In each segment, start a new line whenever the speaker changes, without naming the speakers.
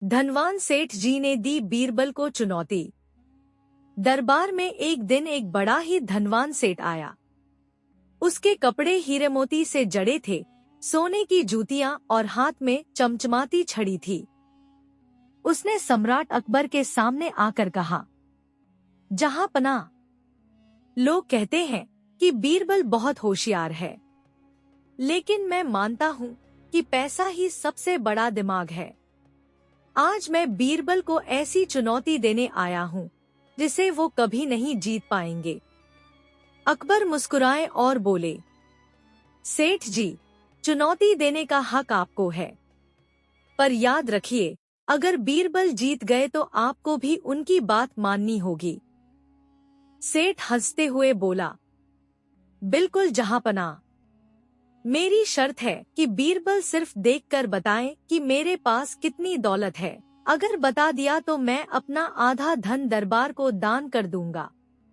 धनवान सेठ जी ने दी बीरबल को चुनौती। दरबार में एक दिन एक बड़ा ही धनवान सेठ आया। उसके कपड़े हीरे मोती से जड़े थे, सोने की जूतियां और हाथ में चमचमाती छड़ी थी। उसने सम्राट अकबर के सामने आकर कहा, जहांपनाह, लोग कहते हैं कि बीरबल बहुत होशियार है, लेकिन मैं मानता हूँ कि पैसा ही सबसे बड़ा दिमाग है। आज मैं बीरबल को ऐसी चुनौती देने आया हूँ जिसे वो कभी नहीं जीत पाएंगे। अकबर मुस्कुराए और बोले, सेठ जी, चुनौती देने का हक आपको है, पर याद रखिए, अगर बीरबल जीत गए तो आपको भी उनकी बात माननी होगी। सेठ हंसते हुए बोला, बिल्कुल जहांपनाह, मेरी शर्त है कि बीरबल सिर्फ देखकर बताएं कि मेरे पास कितनी दौलत है। अगर बता दिया तो मैं अपना आधा धन दरबार को दान कर दूंगा,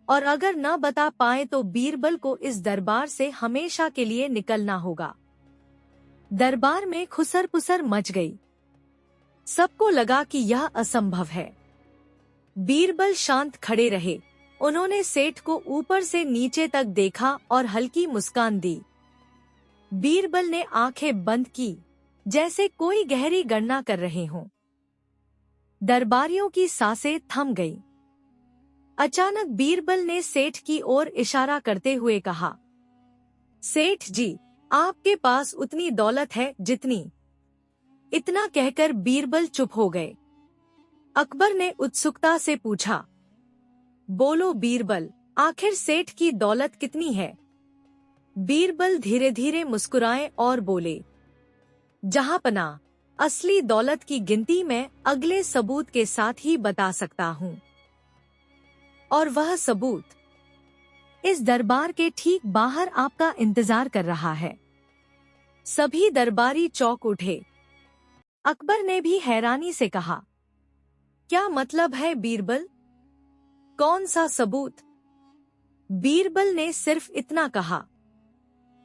और अगर न बता पाए तो बीरबल को इस दरबार से हमेशा के लिए निकलना होगा। दरबार में खुसर-पुसर मच गई। सबको लगा कि यह असंभव है। बीरबल शांत खड़े रहे। उन्होंने सेठ को ऊपर से नीचे तक देखा और हल्की मुस्कान दी। बीरबल ने आंखें बंद की, जैसे कोई गहरी गणना कर रहे हों। दरबारियों की सांसें थम गईं। अचानक बीरबल ने सेठ की ओर इशारा करते हुए कहा, सेठ जी, आपके पास उतनी दौलत है जितनी। इतना कहकर बीरबल चुप हो गए। अकबर ने उत्सुकता से पूछा, बोलो बीरबल, आखिर सेठ की दौलत कितनी है? बीरबल धीरे धीरे मुस्कुराए और बोले, जहांपनाह, असली दौलत की गिनती मैं अगले सबूत के साथ ही बता सकता हूँ। और वह सबूत इस दरबार के ठीक बाहर आपका इंतजार कर रहा है। सभी दरबारी चौंक उठे। अकबर ने भी हैरानी से कहा, क्या मतलब है बीरबल? कौन सा सबूत? बीरबल ने सिर्फ इतना कहा,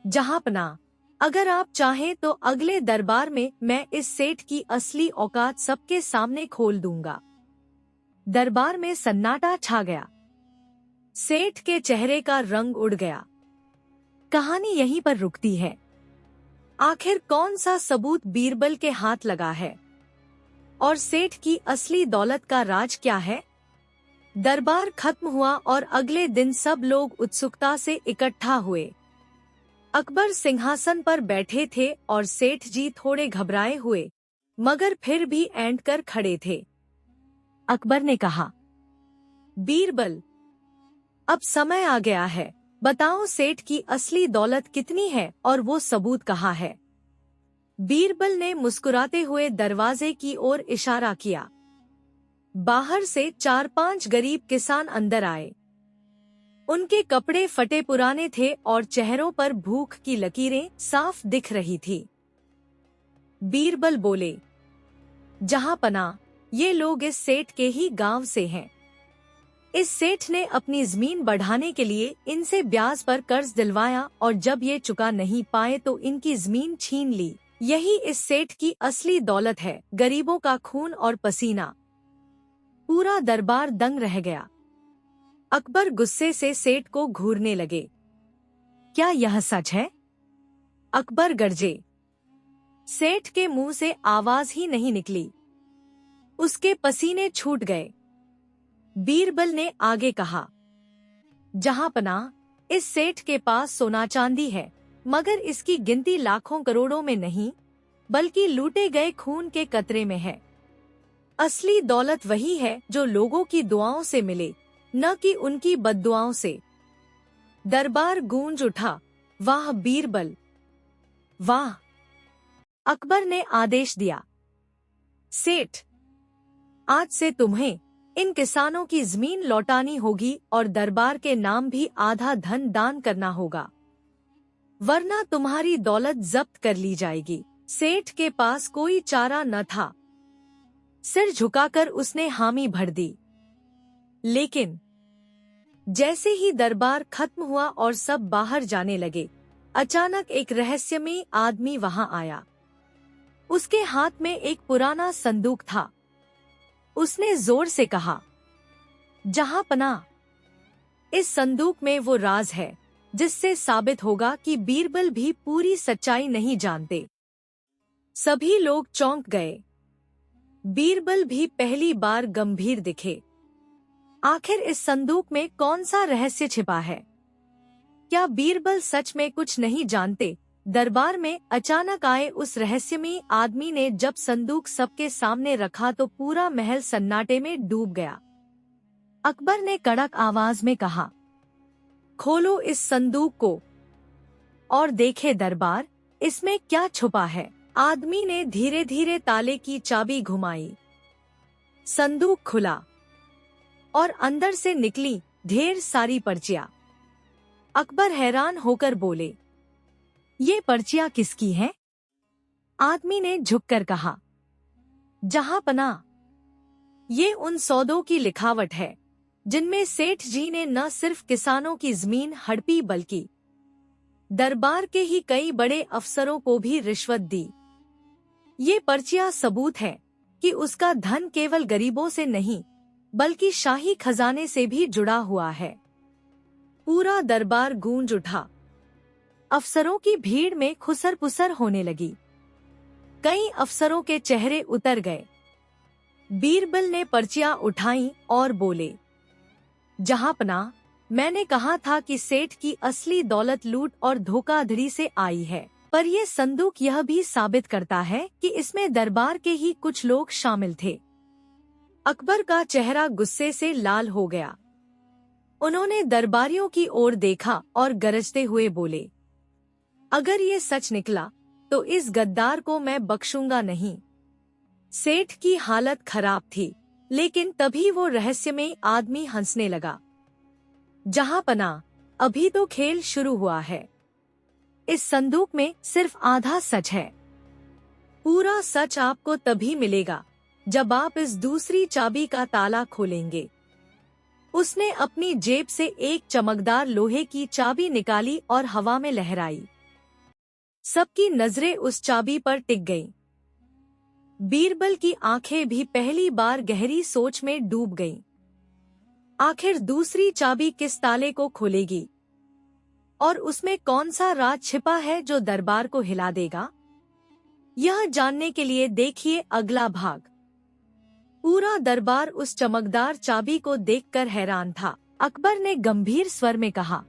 जहांपनाह, अगर आप चाहें तो अगले दरबार में मैं इस सेठ की असली औकात सबके सामने खोल दूंगा। दरबार में सन्नाटा छा गया। सेठ के चेहरे का रंग उड़ गया। कहानी यहीं पर रुकती है। आखिर कौन सा सबूत बीरबल के हाथ लगा है, और सेठ की असली दौलत का राज क्या है? दरबार खत्म हुआ और अगले दिन सब लोग उत्सुकता से इकट्ठा हुए। अकबर सिंहासन पर बैठे थे और सेठ जी थोड़े घबराए हुए, मगर फिर भी ऐंठ कर खड़े थे। अकबर ने कहा, बीरबल, अब समय आ गया है। बताओ सेठ की असली दौलत कितनी है और वो सबूत कहाँ है? बीरबल ने मुस्कुराते हुए दरवाजे की ओर इशारा किया। बाहर से 4-5 गरीब किसान अंदर आए। उनके कपड़े फटे पुराने थे और चेहरों पर भूख की लकीरें साफ दिख रही थी। बीरबल बोले, जहांपनाह, ये लोग इस सेठ के ही गांव से हैं। इस सेठ ने अपनी जमीन बढ़ाने के लिए इनसे ब्याज पर कर्ज दिलवाया और जब ये चुका नहीं पाए तो इनकी जमीन छीन ली। यही इस सेठ की असली दौलत है, गरीबों का खून और पसीना। पूरा दरबार दंग रह गया। अकबर गुस्से से सेठ को घूरने लगे। क्या यह सच है? अकबर गरजे। सेठ के मुंह से आवाज ही नहीं निकली। उसके पसीने छूट गए। बीरबल ने आगे कहा, जहांपनाह, इस सेठ के पास सोना चांदी है, मगर इसकी गिनती लाखों करोड़ों में नहीं, बल्कि लूटे गए खून के कतरे में है। असली दौलत वही है जो लोगों की दुआओं से मिले, न कि उनकी बद्दुआओं से। दरबार गूंज उठा, वाह बीरबल, वाह। अकबर ने आदेश दिया, सेठ, आज से तुम्हें इन किसानों की जमीन लौटानी होगी और दरबार के नाम भी आधा धन दान करना होगा, वरना तुम्हारी दौलत जब्त कर ली जाएगी। सेठ के पास कोई चारा न था। सिर झुकाकर उसने हामी भर दी। लेकिन जैसे ही दरबार खत्म हुआ और सब बाहर जाने लगे, अचानक एक रहस्यमयी आदमी वहां आया। उसके हाथ में एक पुराना संदूक था। उसने जोर से कहा। जहां पनाह, इस संदूक में वो राज है जिससे साबित होगा कि बीरबल भी पूरी सच्चाई नहीं जानते। सभी लोग चौंक गए। बीरबल भी पहली बार गंभीर दिखे। आखिर इस संदूक में कौन सा रहस्य छिपा है? क्या बीरबल सच में कुछ नहीं जानते? दरबार में अचानक आए उस रहस्यमयी आदमी ने जब संदूक सबके सामने रखा तो पूरा महल सन्नाटे में डूब गया। अकबर ने कड़क आवाज में कहा, खोलो इस संदूक को और देखे दरबार, इसमें क्या छुपा है। आदमी ने धीरे धीरे ताले की चाबी घुमाई। संदूक खुला और अंदर से निकली ढेर सारी पर्चियां। अकबर हैरान होकर बोले, ये पर्चियां किसकी हैं? आदमी ने झुककर कहा, जहां पनाह, ये उन सौदों की लिखावट है जिनमें सेठ जी ने न सिर्फ किसानों की जमीन हड़पी बल्कि दरबार के ही कई बड़े अफसरों को भी रिश्वत दी। ये पर्चियां सबूत है कि उसका धन केवल गरीबों से नहीं बल्कि शाही खजाने से भी जुड़ा हुआ है। पूरा दरबार गूंज उठा। अफसरों की भीड़ में खुसर पुसर होने लगी। कई अफसरों के चेहरे उतर गए। बीरबल ने पर्चियां उठाई और बोले, जहां पनाह, मैंने कहा था कि सेठ की असली दौलत लूट और धोखाधड़ी से आई है, पर यह संदूक यह भी साबित करता है कि इसमें दरबार के ही कुछ लोग शामिल थे। अकबर का चेहरा गुस्से से लाल हो गया। उन्होंने दरबारियों की ओर देखा और गरजते हुए बोले, अगर ये सच निकला तो इस गद्दार को मैं बख्शूंगा नहीं। सेठ की हालत खराब थी, लेकिन तभी वो रहस्यमयी आदमी हंसने लगा। जहां पनाह, अभी तो खेल शुरू हुआ है। इस संदूक में सिर्फ आधा सच है। पूरा सच आपको तभी मिलेगा जब आप इस दूसरी चाबी का ताला खोलेंगे। उसने अपनी जेब से एक चमकदार लोहे की चाबी निकाली और हवा में लहराई। सबकी नजरें उस चाबी पर टिक गईं। बीरबल की आंखें भी पहली बार गहरी सोच में डूब गईं। आखिर दूसरी चाबी किस ताले को खोलेगी और उसमें कौन सा राज छिपा है जो दरबार को हिला देगा? यह जानने के लिए देखिए अगला भाग। पूरा दरबार उस चमकदार चाबी को देखकर हैरान था। अकबर ने गंभीर स्वर में कहा,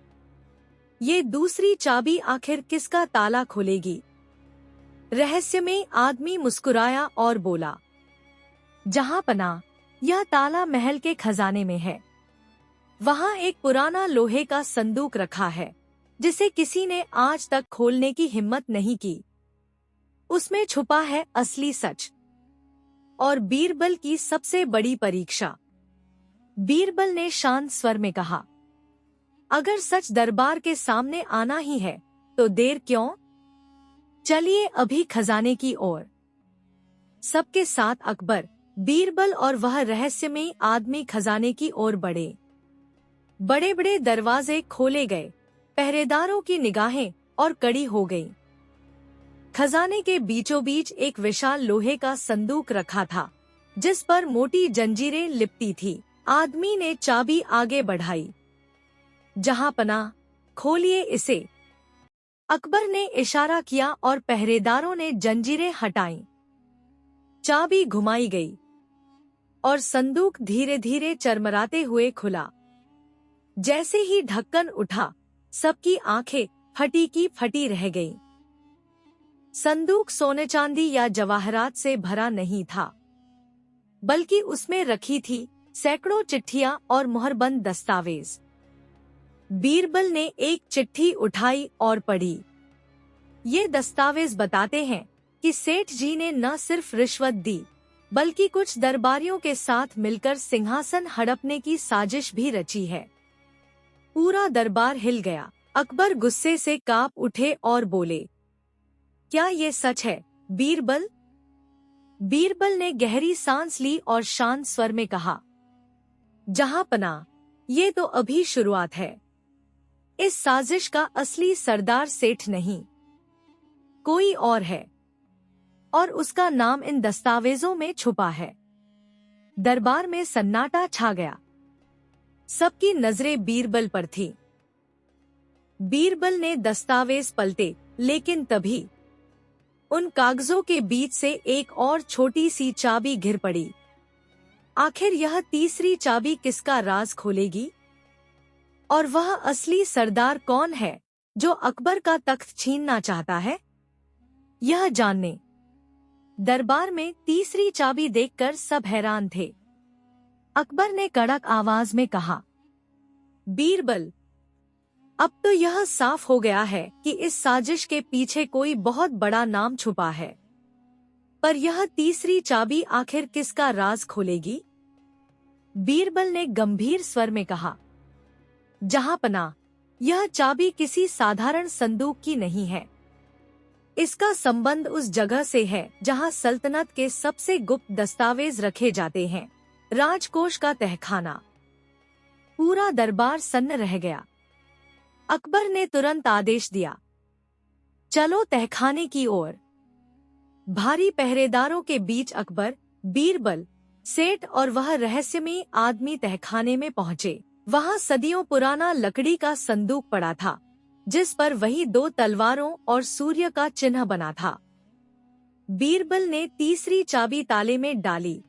ये दूसरी चाबी आखिर किसका ताला खोलेगी? रहस्यमयी आदमी मुस्कुराया और बोला, जहां पनाह, यह ताला महल के खजाने में है। वहां एक पुराना लोहे का संदूक रखा है जिसे किसी ने आज तक खोलने की हिम्मत नहीं की। उसमें छुपा है असली सच और बीरबल की सबसे बड़ी परीक्षा। बीरबल ने शांत स्वर में कहा, अगर सच दरबार के सामने आना ही है तो देर क्यों? चलिए अभी खजाने की ओर। सबके साथ अकबर, बीरबल और वह रहस्यमयी आदमी खजाने की ओर बढ़े। बड़े बड़े दरवाजे खोले गए। पहरेदारों की निगाहें और कड़ी हो गईं। खजाने के बीचों बीच एक विशाल लोहे का संदूक रखा था जिस पर मोटी जंजीरें लिपटी थी। आदमी ने चाबी आगे बढ़ाई। जहां पनाह, खोलिए इसे। अकबर ने इशारा किया और पहरेदारों ने जंजीरें हटाईं। चाबी घुमाई गई और संदूक धीरे धीरे चरमराते हुए खुला। जैसे ही ढक्कन उठा, सबकी आंखें फटी की फटी रह गईं। संदूक सोने चांदी या जवाहरात से भरा नहीं था, बल्कि उसमें रखी थी सैकड़ों चिट्ठियां और मुहरबंद दस्तावेज। बीरबल ने एक चिट्ठी उठाई और पढ़ी। ये दस्तावेज बताते हैं कि सेठ जी ने न सिर्फ रिश्वत दी, बल्कि कुछ दरबारियों के साथ मिलकर सिंहासन हड़पने की साजिश भी रची है। पूरा दरबार हिल गया। अकबर गुस्से से कांप उठे और बोले, क्या ये सच है बीरबल? बीरबल ने गहरी सांस ली और शांत स्वर में कहा, जहां पनाह, ये तो अभी शुरुआत है। इस साजिश का असली सरदार सेठ नहीं, कोई और है, और उसका नाम इन दस्तावेजों में छुपा है। दरबार में सन्नाटा छा गया। सबकी नजरें बीरबल पर थीं। बीरबल ने दस्तावेज पलटे, लेकिन तभी उन कागजों के बीच से एक और छोटी सी चाबी घिर पड़ी। आखिर यह तीसरी चाबी किसका राज खोलेगी? और वह असली सरदार कौन है जो अकबर का तख्त छीनना चाहता है? यह जानने दरबार में तीसरी चाबी देखकर सब हैरान थे। अकबर ने कड़क आवाज में कहा, बीरबल, अब तो यह साफ हो गया है कि इस साजिश के पीछे कोई बहुत बड़ा नाम छुपा है। पर यह तीसरी चाबी आखिर किसका राज खोलेगी? बीरबल ने गंभीर स्वर में कहा, जहांपनाह, यह चाबी किसी साधारण संदूक की नहीं है। इसका संबंध उस जगह से है जहां सल्तनत के सबसे गुप्त दस्तावेज रखे जाते हैं, राजकोष का तहखाना। पूरा दरबार सन्न रह गया। अकबर ने तुरंत आदेश दिया, चलो तहखाने की ओर। भारी पहरेदारों के अकबर, बीरबल, सेठ और वह रहस्यमयी आदमी तहखाने में पहुंचे। वहां सदियों पुराना लकड़ी का संदूक पड़ा था, जिस पर वही 2 तलवारों और सूर्य का चिन्ह बना था। बीरबल ने तीसरी चाबी ताले में डाली।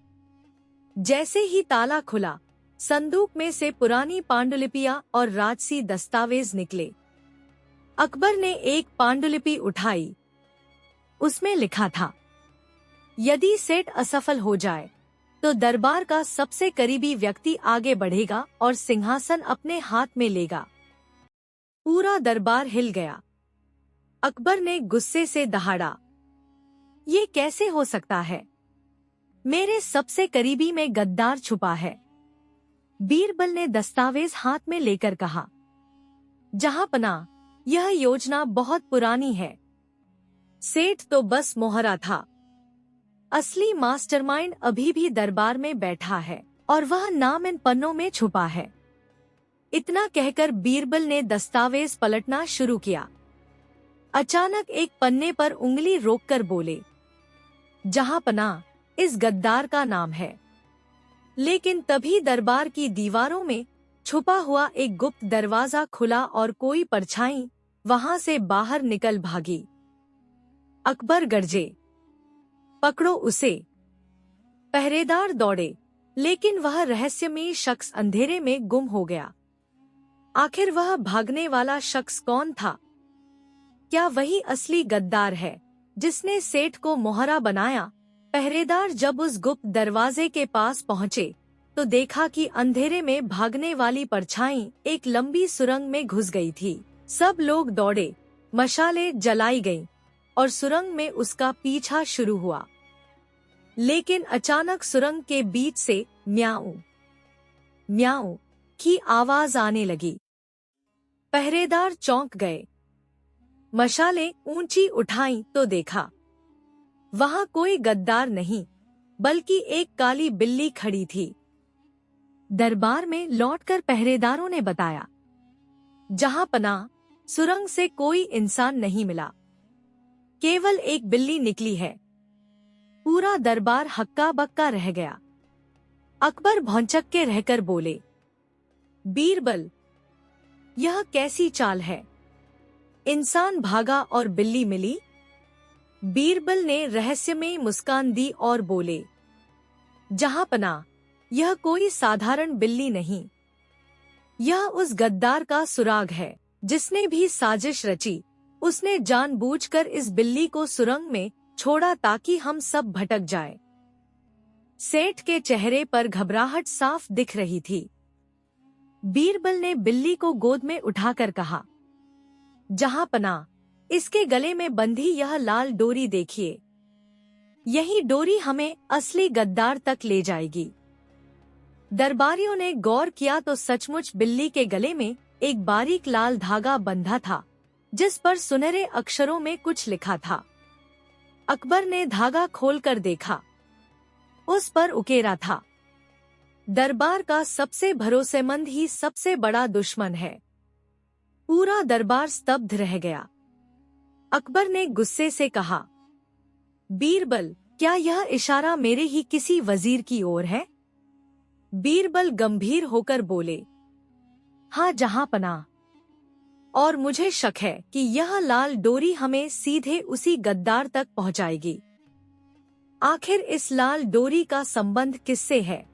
जैसे ही ताला खुला, संदूक में से पुरानी पांडुलिपियां और राजसी दस्तावेज निकले। अकबर ने एक पांडुलिपि उठाई। उसमें लिखा था, यदि सेठ असफल हो जाए तो दरबार का सबसे करीबी व्यक्ति आगे बढ़ेगा और सिंहासन अपने हाथ में लेगा। पूरा दरबार हिल गया। अकबर ने गुस्से से दहाड़ा, ये कैसे हो सकता है? मेरे सबसे करीबी में गद्दार छुपा है। बीरबल ने दस्तावेज हाथ में लेकर कहा, जहांपनाह, यह योजना बहुत पुरानी है। सेठ तो बस मोहरा था। असली मास्टरमाइंड अभी भी दरबार में बैठा है और वह नाम इन पन्नों में छुपा है। इतना कहकर बीरबल ने दस्तावेज पलटना शुरू किया। अचानक एक पन्ने पर उंगली रोककर बोले, जहांपनाह, इस गद्दार का नाम है। लेकिन तभी दरबार की दीवारों में छुपा हुआ एक गुप्त दरवाजा खुला और कोई परछाई वहां से बाहर निकल भागी। अकबर गरजे, पकड़ो उसे। पहरेदार दौड़े, लेकिन वह रहस्यमयी शख्स अंधेरे में गुम हो गया। आखिर वह भागने वाला शख्स कौन था? क्या वही असली गद्दार है जिसने सेठ को मोहरा बनाया? पहरेदार जब उस गुप्त दरवाजे के पास पहुंचे तो देखा कि अंधेरे में भागने वाली परछाई एक लंबी सुरंग में घुस गई थी। सब लोग दौड़े, मशालें जलाई गईं और सुरंग में उसका पीछा शुरू हुआ। लेकिन अचानक सुरंग के बीच से म्याऊं म्याऊं की आवाज आने लगी। पहरेदार चौंक गए। मशालें ऊंची उठाई तो देखा वहां कोई गद्दार नहीं, बल्कि एक काली बिल्ली खड़ी थी। दरबार में लौटकर पहरेदारों ने बताया, जहांपनाह, सुरंग से कोई इंसान नहीं मिला, केवल एक बिल्ली निकली है। पूरा दरबार हक्का बक्का रह गया। अकबर भौंचक के रहकर बोले, बीरबल, यह कैसी चाल है? इंसान भागा और बिल्ली मिली? बीरबल ने रहस्यमयी मुस्कान दी और बोले, जहांपनाह, यह कोई साधारण बिल्ली नहीं, यह उस गद्दार का सुराग है जिसने भी साजिश रची। उसने जानबूझकर इस बिल्ली को सुरंग में छोड़ा ताकि हम सब भटक जाए। सेठ के चेहरे पर घबराहट साफ दिख रही थी। बीरबल ने बिल्ली को गोद में उठाकर कहा, जहांपनाह, इसके गले में बंधी यह लाल डोरी देखिए, यही डोरी हमें असली गद्दार तक ले जाएगी। दरबारियों ने गौर किया तो सचमुच बिल्ली के गले में एक बारीक लाल धागा बंधा था, जिस पर सुनहरे अक्षरों में कुछ लिखा था। अकबर ने धागा खोलकर देखा। उस पर उकेरा था, दरबार का सबसे भरोसेमंद ही सबसे बड़ा दुश्मन है। पूरा दरबार स्तब्ध रह गया। अकबर ने गुस्से से कहा, बीरबल, क्या यह इशारा मेरे ही किसी वजीर की ओर है? बीरबल गंभीर होकर बोले, हाँ जहांपनाह, और मुझे शक है कि यह लाल डोरी हमें सीधे उसी गद्दार तक पहुंचाएगी। आखिर इस लाल डोरी का संबंध किससे है?